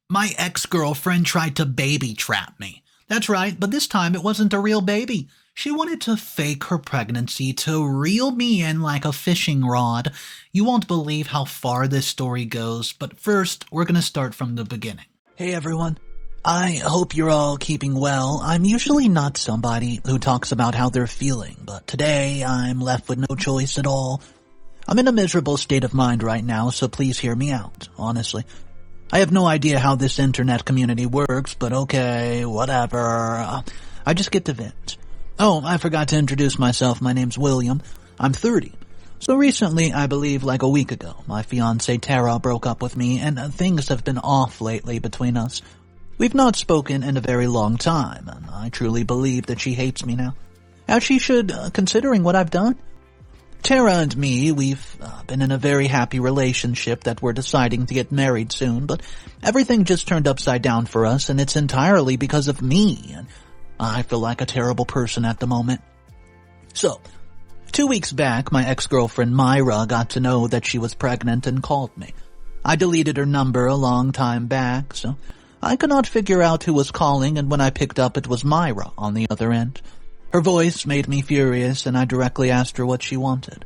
My ex-girlfriend tried to baby trap me. That's right, but this time it wasn't a real baby. She wanted to fake her pregnancy to reel me in like a fishing rod. You won't believe how far this story goes, but first, we're gonna start from the beginning. Hey everyone. I hope you're all keeping well. I'm usually not somebody who talks about how they're feeling, but today I'm left with no choice at all. I'm in a miserable state of mind right now, so please hear me out, honestly. I have no idea how this internet community works, but okay, whatever. I just get to vent. Oh, I forgot to introduce myself. My name's William. I'm 30. So recently, I believe like a week ago, my fiancée Tara broke up with me, and things have been off lately between us. We've not spoken in a very long time, and I truly believe that she hates me now. As she should, considering what I've done. Tara and me, we've been in a very happy relationship that we're deciding to get married soon, but everything just turned upside down for us, and it's entirely because of me, and I feel like a terrible person at the moment. So, 2 weeks back, my ex-girlfriend Myra got to know that she was pregnant and called me. I deleted her number a long time back, so I could not figure out who was calling, and when I picked up it was Myra on the other end. Her voice made me furious, and I directly asked her what she wanted.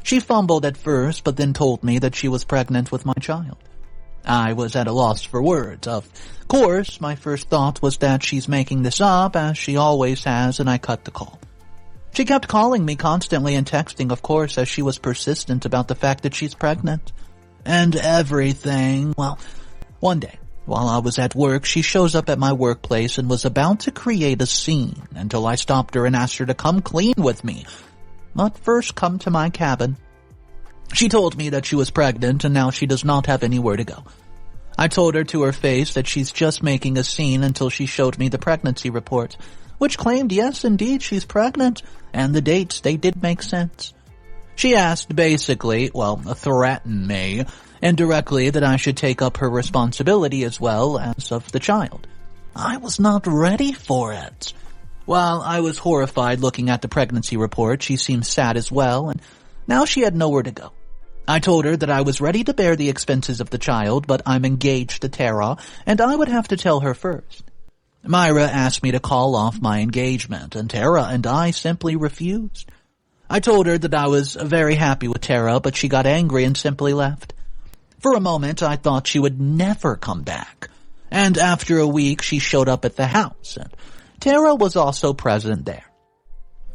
She fumbled at first, but then told me that she was pregnant with my child. I was at a loss for words. Of course, my first thought was that she's making this up, as she always has, and I cut the call. She kept calling me constantly and texting, of course, as she was persistent about the fact that she's pregnant. And everything. Well, one day, while I was at work, she shows up at my workplace and was about to create a scene until I stopped her and asked her to come clean with me. But first come to my cabin. She told me that she was pregnant and now she does not have anywhere to go. I told her to her face that she's just making a scene until she showed me the pregnancy report, which claimed yes, indeed, she's pregnant, and the dates, they did make sense. She asked basically, threatened me, indirectly that I should take up her responsibility as well as of the child. I was not ready for it. While I was horrified looking at the pregnancy report, she seemed sad as well, and now she had nowhere to go. I told her that I was ready to bear the expenses of the child, but I'm engaged to Tara, and I would have to tell her first. Myra asked me to call off my engagement, and Tara and I simply refused. I told her that I was very happy with Tara, but she got angry and simply left. For a moment, I thought she would never come back, and after a week, she showed up at the house, and Tara was also present there.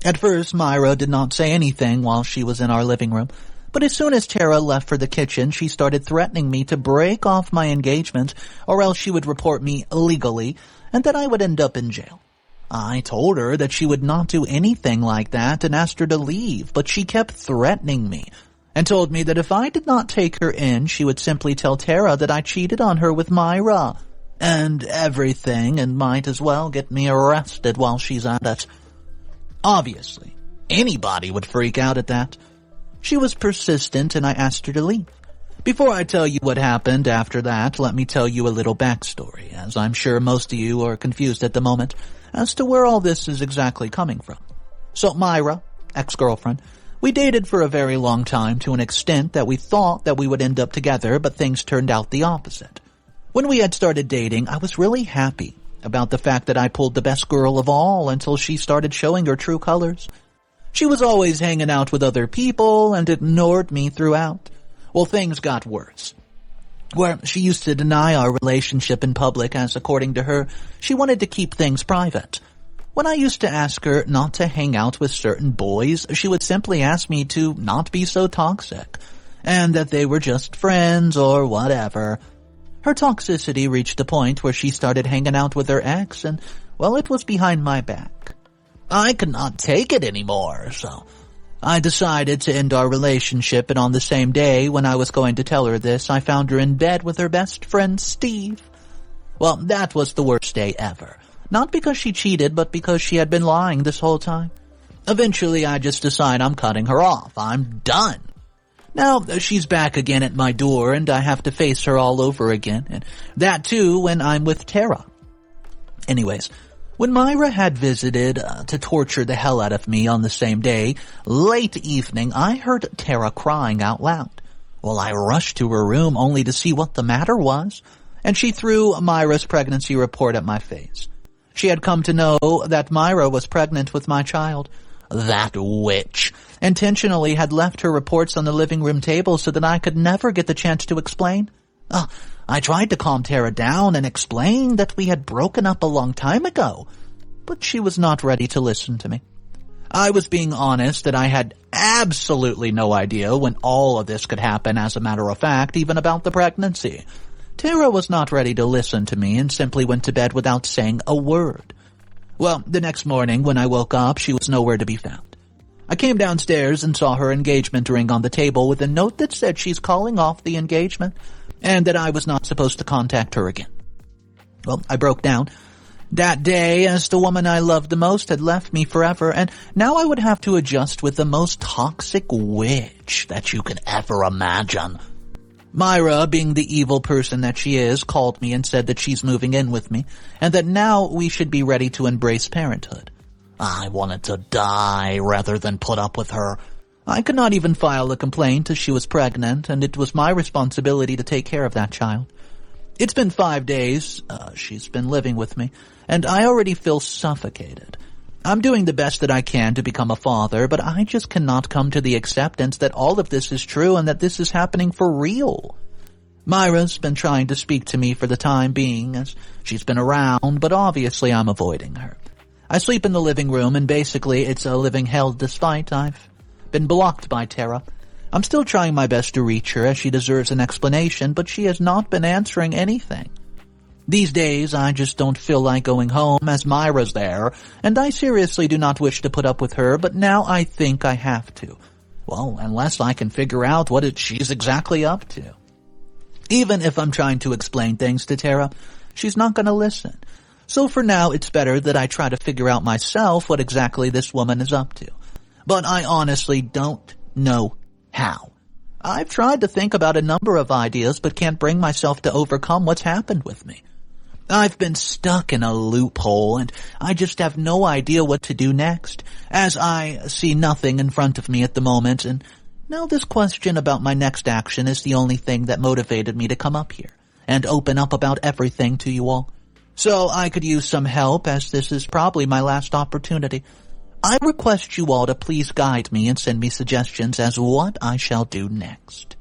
At first, Myra did not say anything while she was in our living room, but as soon as Tara left for the kitchen, she started threatening me to break off my engagement, or else she would report me illegally, and that I would end up in jail. I told her that she would not do anything like that and asked her to leave, but she kept threatening me, and told me that if I did not take her in, she would simply tell Tara that I cheated on her with Myra, and everything, and might as well get me arrested while she's at it. Obviously, anybody would freak out at that. She was persistent, and I asked her to leave. Before I tell you what happened after that, let me tell you a little backstory, as I'm sure most of you are confused at the moment as to where all this is exactly coming from. So Myra, ex-girlfriend, we dated for a very long time to an extent that we thought that we would end up together, but things turned out the opposite. When we had started dating, I was really happy about the fact that I pulled the best girl of all until she started showing her true colors. She was always hanging out with other people and ignored me throughout. Well, things got worse, where she used to deny our relationship in public as, according to her, she wanted to keep things private. When I used to ask her not to hang out with certain boys, she would simply ask me to not be so toxic, and that they were just friends or whatever. Her toxicity reached a point where she started hanging out with her ex, and, well, it was behind my back. I could not take it anymore, so I decided to end our relationship, and on the same day when I was going to tell her this, I found her in bed with her best friend, Steve. Well, that was the worst day ever. Not because she cheated, but because she had been lying this whole time. Eventually, I just decided I'm cutting her off. I'm done. Now, she's back again at my door, and I have to face her all over again, and that too when I'm with Tara. Anyways, when Myra had visited to torture the hell out of me on the same day, late evening, I heard Tara crying out loud. Well, I rushed to her room only to see what the matter was, and she threw Myra's pregnancy report at my face. She had come to know that Myra was pregnant with my child. That witch intentionally had left her reports on the living room table so that I could never get the chance to explain. I tried to calm Tara down and explain that we had broken up a long time ago, but she was not ready to listen to me. I was being honest that I had absolutely no idea when all of this could happen, as a matter of fact, even about the pregnancy. Tara was not ready to listen to me and simply went to bed without saying a word. Well, the next morning when I woke up, she was nowhere to be found. I came downstairs and saw her engagement ring on the table with a note that said she's calling off the engagement and that I was not supposed to contact her again. Well, I broke down. That day, as the woman I loved the most had left me forever, and now I would have to adjust with the most toxic witch that you could ever imagine. Myra, being the evil person that she is, called me and said that she's moving in with me, and that now we should be ready to embrace parenthood. I wanted to die rather than put up with her. I could not even file a complaint as she was pregnant, and it was my responsibility to take care of that child. It's been 5 days, she's been living with me, and I already feel suffocated. I'm doing the best that I can to become a father, but I just cannot come to the acceptance that all of this is true and that this is happening for real. Myra's been trying to speak to me for the time being, as she's been around, but obviously I'm avoiding her. I sleep in the living room, and basically it's a living hell despite I've been blocked by Tara. I'm still trying my best to reach her, as she deserves an explanation, but she has not been answering anything. These days, I just don't feel like going home, as Myra's there, and I seriously do not wish to put up with her, but now I think I have to. Well, unless I can figure out what she's exactly up to. Even if I'm trying to explain things to Tara, she's not going to listen. So for now, it's better that I try to figure out myself what exactly this woman is up to. But I honestly don't know how. I've tried to think about a number of ideas, but can't bring myself to overcome what's happened with me. I've been stuck in a loophole, and I just have no idea what to do next, as I see nothing in front of me at the moment, and now this question about my next action is the only thing that motivated me to come up here, and open up about everything to you all. So I could use some help, as this is probably my last opportunity. I request you all to please guide me and send me suggestions as what I shall do next.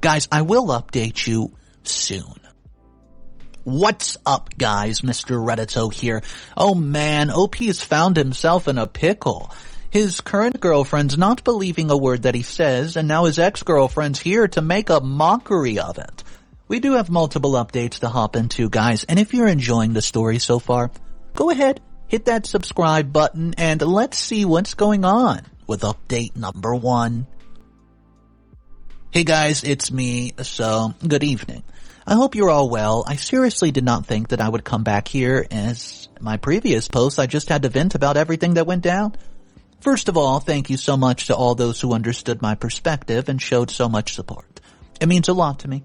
Guys, I will update you soon. What's up, guys? Mr. Reddito here. Oh man, OP has found himself in a pickle. His current girlfriend's not believing a word that he says, and now his ex-girlfriend's here to make a mockery of it. We do have multiple updates to hop into, guys, and if you're enjoying the story so far, go ahead, hit that subscribe button, and let's see what's going on with update number 1. Hey guys, it's me, so good evening. I hope you're all well. I seriously did not think that I would come back here, as my previous posts I just had to vent about everything that went down. First of all, thank you so much to all those who understood my perspective and showed so much support. It means a lot to me.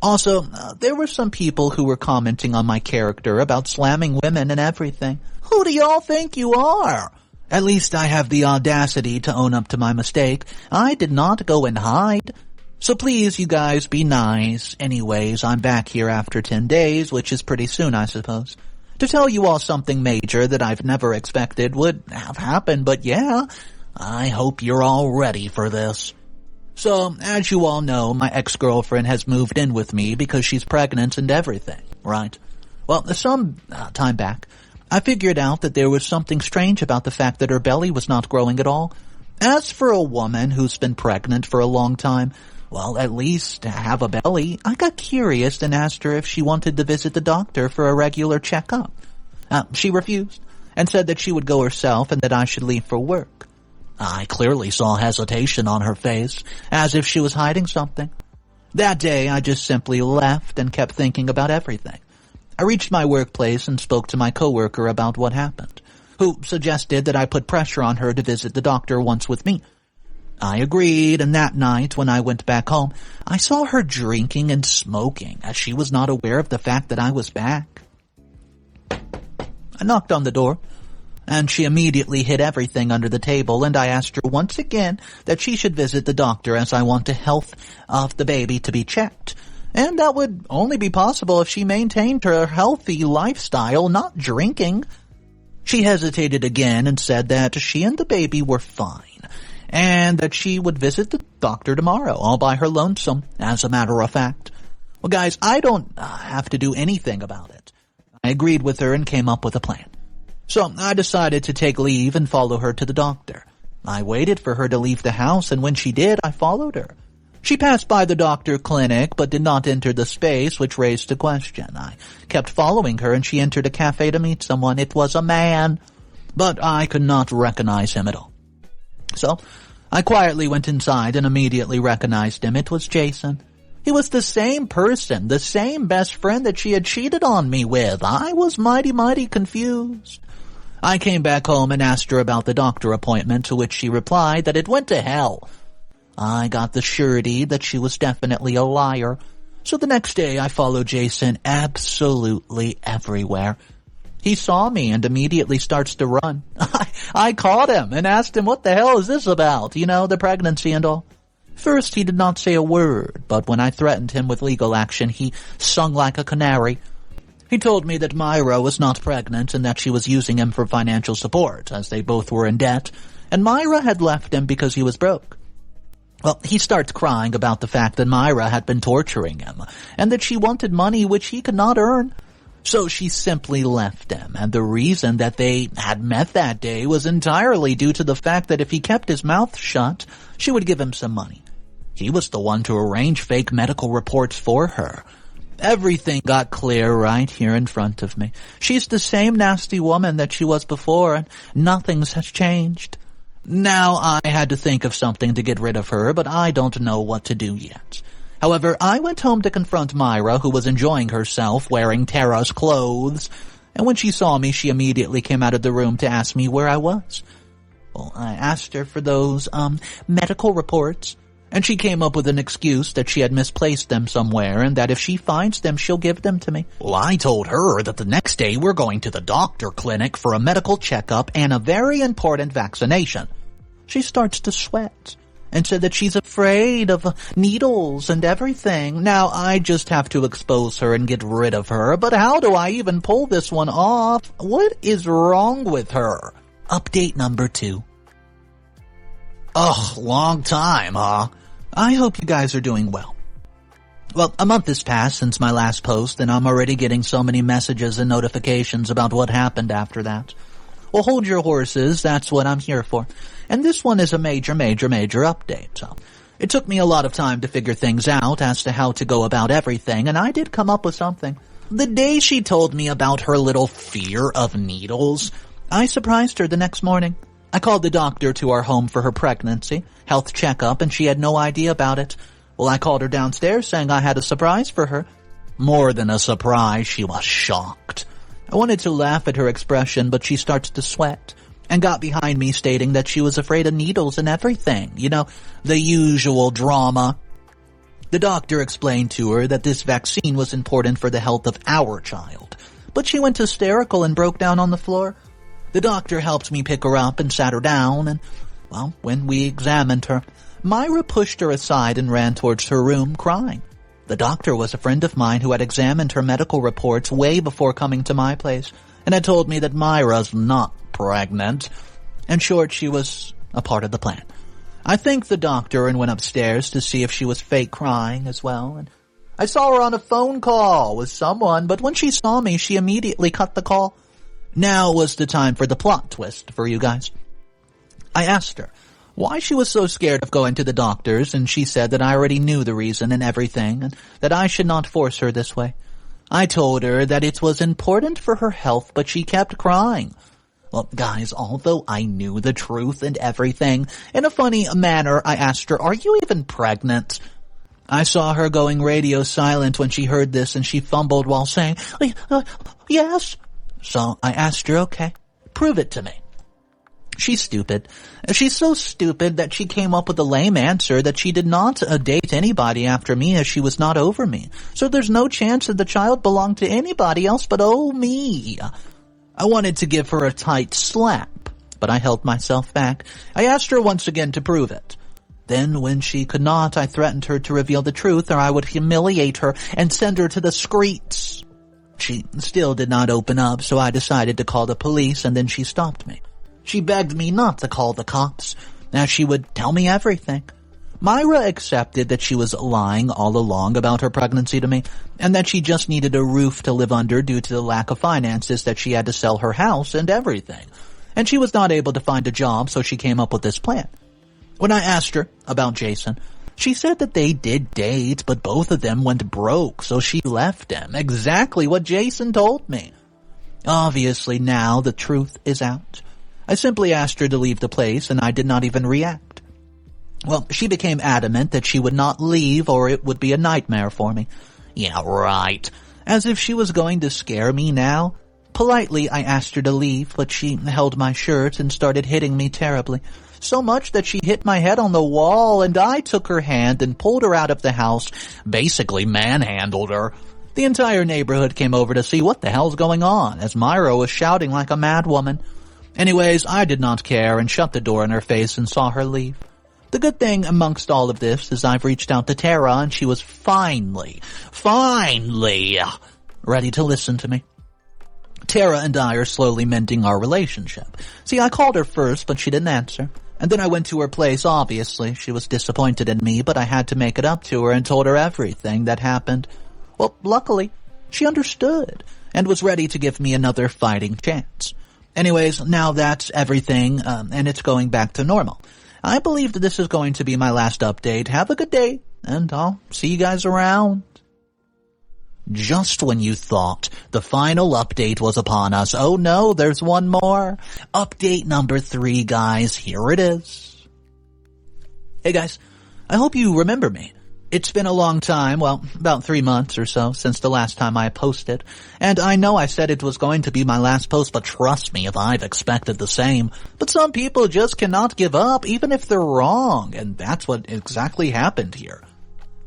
Also, there were some people who were commenting on my character about slamming women and everything. Who do y'all think you are? At least I have the audacity to own up to my mistake. I did not go and hide. So please, you guys, be nice. Anyways, I'm back here after 10 days, which is pretty soon, I suppose, to tell you all something major that I've never expected would have happened, but yeah, I hope you're all ready for this. So, as you all know, my ex-girlfriend has moved in with me because she's pregnant and everything, right? Well, some time back, I figured out that there was something strange about the fact that her belly was not growing at all. As for a woman who's been pregnant for a long time, well, at least to have a belly, I got curious and asked her if she wanted to visit the doctor for a regular checkup. She refused and said that she would go herself and that I should leave for work. I clearly saw hesitation on her face, as if she was hiding something. That day, I just simply left and kept thinking about everything. I reached my workplace and spoke to my coworker about what happened, who suggested that I put pressure on her to visit the doctor once with me. I agreed, and that night, when I went back home, I saw her drinking and smoking, as she was not aware of the fact that I was back. I knocked on the door, and she immediately hid everything under the table, and I asked her once again that she should visit the doctor, as I want the health of the baby to be checked. And that would only be possible if she maintained her healthy lifestyle, not drinking. She hesitated again and said that she and the baby were fine, and that she would visit the doctor tomorrow, all by her lonesome, as a matter of fact. Well, guys, I don't have to do anything about it. I agreed with her and came up with a plan. So I decided to take leave and follow her to the doctor. I waited for her to leave the house, and when she did, I followed her. She passed by the doctor clinic, but did not enter the space, which raised a question. I kept following her, and she entered a cafe to meet someone. It was a man, but I could not recognize him at all. So I quietly went inside and immediately recognized him. It was Jason. He was the same person, the same best friend that she had cheated on me with. I was mighty confused. I came back home and asked her about the doctor appointment, to which she replied that it went to hell. I got the surety that she was definitely a liar. So the next day I followed Jason absolutely everywhere. He saw me and immediately starts to run. I caught him and asked him, what the hell is this about? You know, the pregnancy and all. First, he did not say a word, but when I threatened him with legal action, he sung like a canary. He told me that Myra was not pregnant and that she was using him for financial support, as they both were in debt, and Myra had left him because he was broke. Well, he starts crying about the fact that Myra had been torturing him, and that she wanted money which he could not earn. So she simply left him, and the reason that they had met that day was entirely due to the fact that if he kept his mouth shut, she would give him some money. He was the one to arrange fake medical reports for her. Everything got clear right here in front of me. She's the same nasty woman that she was before, and nothing has changed. Now I had to think of something to get rid of her, but I don't know what to do yet. However, I went home to confront Myra, who was enjoying herself wearing Tara's clothes, and when she saw me, she immediately came out of the room to ask me where I was. Well, I asked her for those, medical reports, and she came up with an excuse that she had misplaced them somewhere and that if she finds them, she'll give them to me. Well, I told her that the next day we're going to the doctor clinic for a medical checkup and a very important vaccination. She starts to sweat and said that she's afraid of needles and everything. Now, I just have to expose her and get rid of her, but how do I even pull this one off? What is wrong with her? Update number 2. Ugh, long time, huh? I hope you guys are doing well. Well, a month has passed since my last post, and I'm already getting so many messages and notifications about what happened after that. Well, hold your horses, that's what I'm here for. And this one is a major update, so it took me a lot of time to figure things out as to how to go about everything, and I did come up with something. The day she told me about her little fear of needles, I surprised her the next morning. I called the doctor to our home for her pregnancy, health checkup, and she had no idea about it. Well, I called her downstairs saying I had a surprise for her. More than a surprise, she was shocked. I wanted to laugh at her expression, but she starts to sweat and got behind me stating that she was afraid of needles and everything. You know, the usual drama. The doctor explained to her that this vaccine was important for the health of our child, but she went hysterical and broke down on the floor. The doctor helped me pick her up and sat her down, and, well, when we examined her, Myra pushed her aside and ran towards her room, crying. The doctor was a friend of mine who had examined her medical reports way before coming to my place, and had told me that Myra's not pregnant. In short, she was a part of the plan. I thanked the doctor and went upstairs to see if she was fake crying as well, and I saw her on a phone call with someone, but when she saw me, she immediately cut the call. Now was the time for the plot twist for you guys. I asked her why she was so scared of going to the doctors, and she said that I already knew the reason and everything, and that I should not force her this way. I told her that it was important for her health, but she kept crying. Well, guys, although I knew the truth and everything, in a funny manner, I asked her, "Are you even pregnant?" I saw her going radio silent when she heard this, and she fumbled while saying, yes. So I asked her, okay, prove it to me. She's stupid. She's so stupid that she came up with a lame answer that she did not date anybody after me as she was not over me. So there's no chance that the child belonged to anybody else but me. I wanted to give her a tight slap, but I held myself back. I asked her once again to prove it. Then, when she could not, I threatened her to reveal the truth or I would humiliate her and send her to the streets. She still did not open up, so I decided to call the police, and then she stopped me. She begged me not to call the cops, as she would tell me everything. Myra accepted that she was lying all along about her pregnancy to me, and that she just needed a roof to live under due to the lack of finances, that she had to sell her house and everything. And she was not able to find a job, so she came up with this plan. When I asked her about Jason, she said that they did date, but both of them went broke, so she left him. Exactly what Jason told me. Obviously now the truth is out. I simply asked her to leave the place, and I did not even react. Well, she became adamant that she would not leave or it would be a nightmare for me. Yeah, right. As if she was going to scare me now. Politely, I asked her to leave, but she held my shirt and started hitting me terribly. So much that she hit my head on the wall, and I took her hand and pulled her out of the house, basically manhandled her. The entire neighborhood came over to see what the hell's going on, as Myra was shouting like a mad woman. Anyways, I did not care and shut the door in her face and saw her leave. The good thing amongst all of this is I've reached out to Tara, and she was finally ready to listen to me. Tara and I are slowly mending our relationship. See, I called her first, but she didn't answer. And then I went to her place, obviously. She was disappointed in me, but I had to make it up to her and told her everything that happened. Well, luckily, she understood and was ready to give me another fighting chance. Anyways, now that's everything, and it's going back to normal. I believe that this is going to be my last update. Have a good day, and I'll see you guys around. Just when you thought the final update was upon us, oh no, there's one more. Update number 3, guys. Here it is. Hey guys, I hope you remember me. It's been a long time, well, about 3 months or so since the last time I posted. And I know I said it was going to be my last post, but trust me if I've expected the same. But some people just cannot give up, even if they're wrong, and that's what exactly happened here.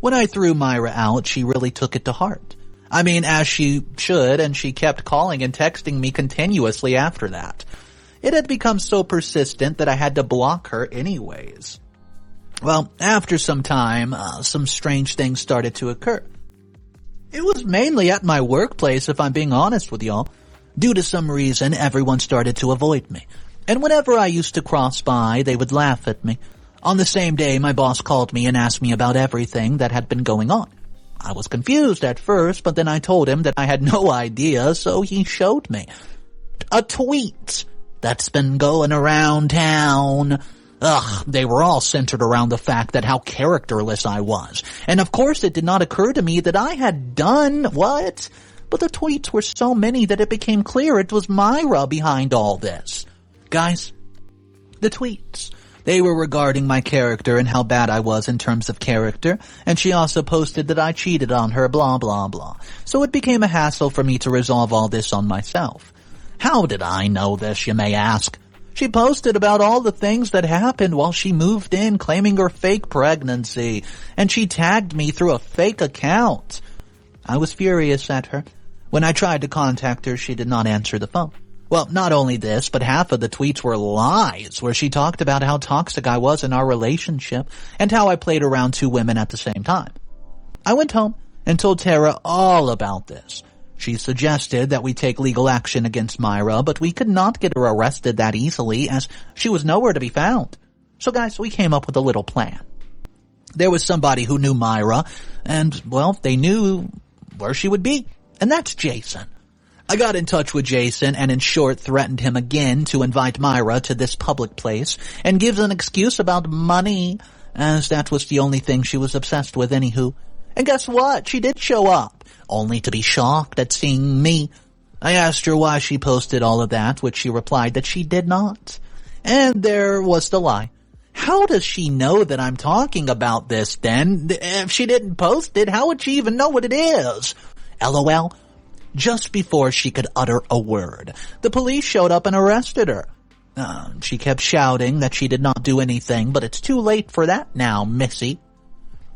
When I threw Myra out, she really took it to heart. I mean, as she should, and she kept calling and texting me continuously after that. It had become so persistent that I had to block her anyways. Well, after some time, some strange things started to occur. It was mainly at my workplace, if I'm being honest with y'all. Due to some reason, everyone started to avoid me. And whenever I used to cross by, they would laugh at me. On the same day, my boss called me and asked me about everything that had been going on. I was confused at first, but then I told him that I had no idea, so he showed me a tweet that's been going around town. They were all centered around the fact that how characterless I was. And of course it did not occur to me that I had done what? But the tweets were so many that it became clear it was Myra behind all this. Guys, the tweets. They were regarding my character and how bad I was in terms of character, and she also posted that I cheated on her, blah, blah, blah. So it became a hassle for me to resolve all this on myself. How did I know this, you may ask? She posted about all the things that happened while she moved in, claiming her fake pregnancy, and she tagged me through a fake account. I was furious at her. When I tried to contact her, she did not answer the phone. Well, not only this, but half of the tweets were lies, where she talked about how toxic I was in our relationship and how I played around 2 women at the same time. I went home and told Tara all about this. She suggested that we take legal action against Myra, but we could not get her arrested that easily as she was nowhere to be found. So guys, we came up with a little plan. There was somebody who knew Myra, and, well, they knew where she would be, and that's Jason. I got in touch with Jason and in short threatened him again to invite Myra to this public place and gives an excuse about money, as that was the only thing she was obsessed with anywho. And guess what? She did show up, only to be shocked at seeing me. I asked her why she posted all of that, which she replied that she did not. And there was the lie. How does she know that I'm talking about this then? If she didn't post it, how would she even know what it is? LOL. Just before she could utter a word, the police showed up and arrested her. She kept shouting that she did not do anything, but it's too late for that now, missy.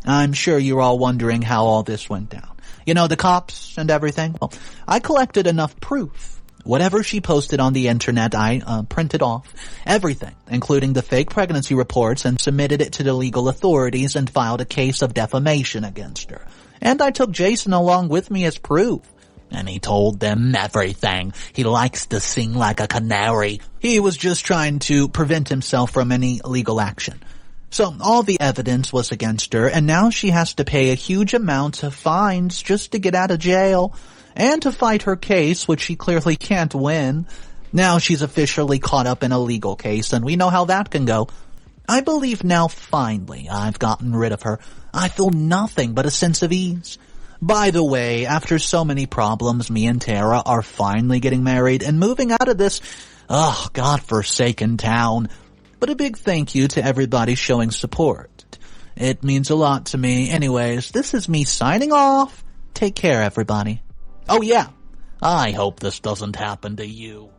I'm sure you're all wondering how all this went down. You know, the cops and everything? Well, I collected enough proof. Whatever she posted on the internet, I printed off. Everything, including the fake pregnancy reports, and submitted it to the legal authorities and filed a case of defamation against her. And I took Jason along with me as proof. And he told them everything. He likes to sing like a canary. He was just trying to prevent himself from any legal action. So all the evidence was against her, and now she has to pay a huge amount of fines just to get out of jail, and to fight her case, which she clearly can't win. Now she's officially caught up in a legal case, and we know how that can go. I believe now finally I've gotten rid of her. I feel nothing but a sense of ease. By the way, after so many problems, me and Tara are finally getting married and moving out of this, godforsaken town. But a big thank you to everybody showing support. It means a lot to me. Anyways, this is me signing off. Take care, everybody. Oh yeah, I hope this doesn't happen to you.